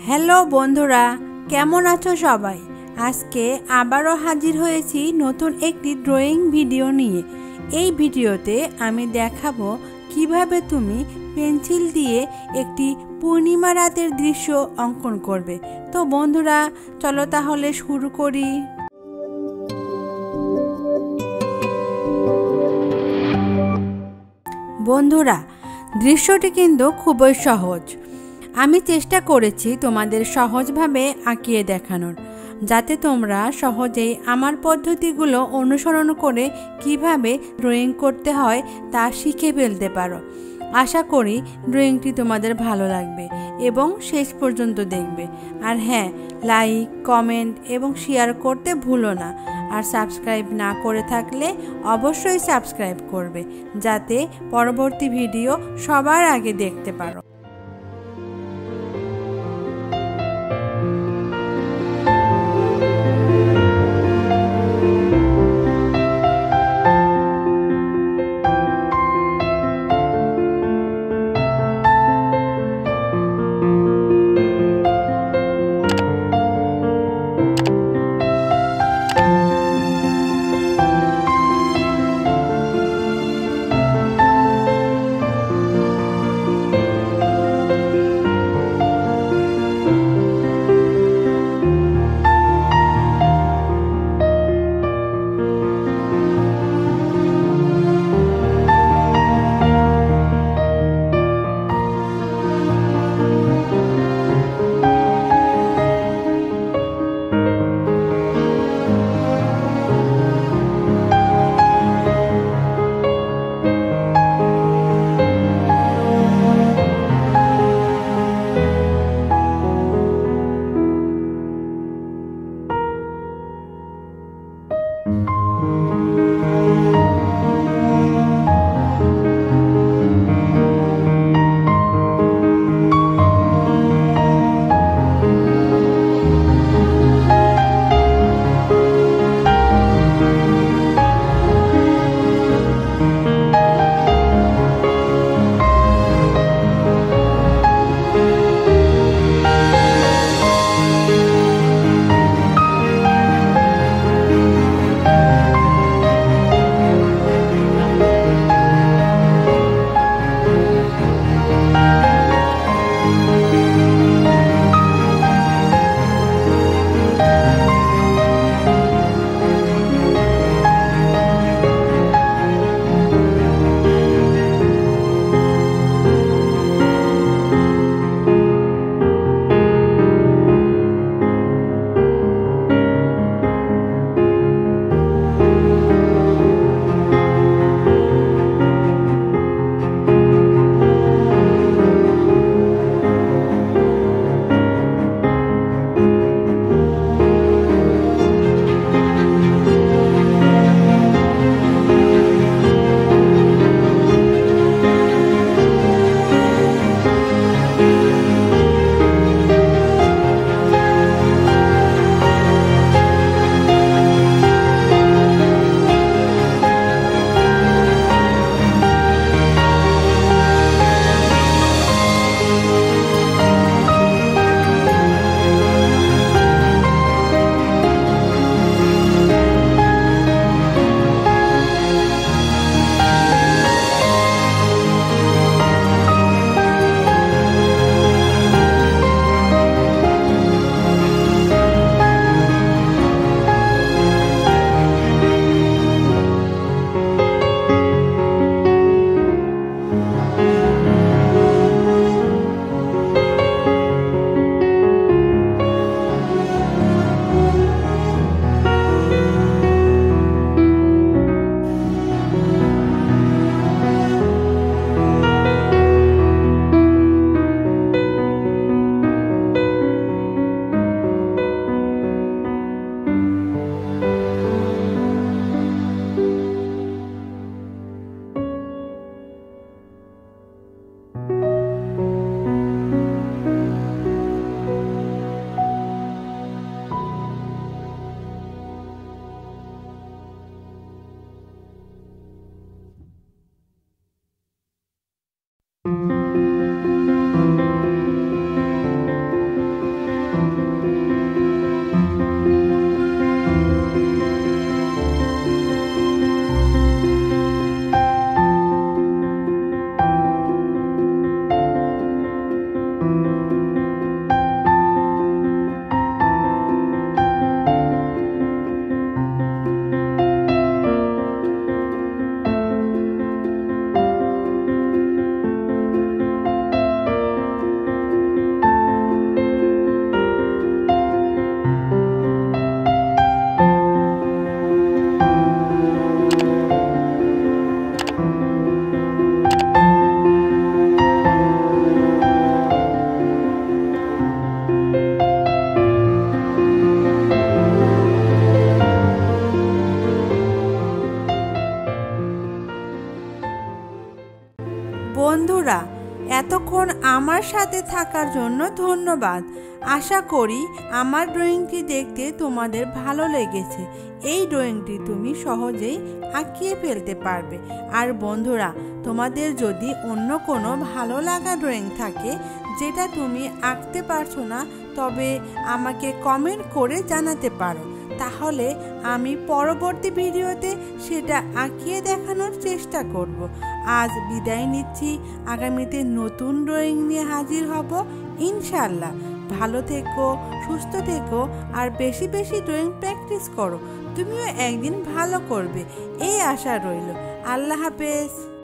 Hello বন্ধুরা, কেমন আছো সবাই? আজকে আবারও হাজির হয়েছি নতুন একটি ড্রয়িং ভিডিও নিয়ে। এই ভিডিওতে আমি দেখাবো কিভাবে তুমি পেন্সিল দিয়ে একটি পূর্ণিমা রাতের দৃশ্য অঙ্কন করবে। তো বন্ধুরা, চলো তাহলে শুরু করি। বন্ধুরা, দৃশ্যটি কিন্তু খুবই সহজ। আমি চেষ্টা করেছি তোমাদের সহজভাবে আঁকিয়ে দেখানোর, যাতে তোমরা সহজেই আমার পদ্ধতিগুলো অনুসরণ করে কিভাবে ড্রয়িং করতে হয় তা শিখে ফেলতে পারো। আশা করি ড্রয়িংটি তোমাদের ভালো লাগবে এবং শেষ পর্যন্ত দেখবে। আর হ্যাঁ, লাইক, কমেন্ট এবং শেয়ার করতে ভুলো না। আর সাবস্ক্রাইব না করে থাকলে অবশ্যই সাবস্ক্রাইব করবে, যাতে পরবর্তী ভিডিও সবার আগে দেখতে পারো। আমার সাথে থাকার জন্য ধন্যবাদ। আশা করি আমার ড্রয়িংটি দেখতে তোমাদের ভালো লেগেছে। এই ড্রয়িংটি তুমি সহজেই আঁকিয়ে ফেলতে পারবে। আর বন্ধুরা, তোমাদের যদি অন্য কোনো ভালো লাগা ড্রয়িং থাকে যেটা তুমি আঁকতে পারছো না, তবে আমাকে কমেন্ট করে জানাতে পারো। তাহলে আমি পরবর্তী ভিডিওতে সেটা আঁকিয়ে দেখানোর চেষ্টা করব। আজ বিদায় নিচ্ছি, আগামীতে নতুন ড্রয়িং নিয়ে হাজির হব ইনশাল্লাহ। ভালো থেকো, সুস্থ থেকো, আর বেশি বেশি ড্রয়িং প্র্যাকটিস করো। তুমিও একদিন ভালো করবে এই আশা রইল। আল্লাহ হাফেজ।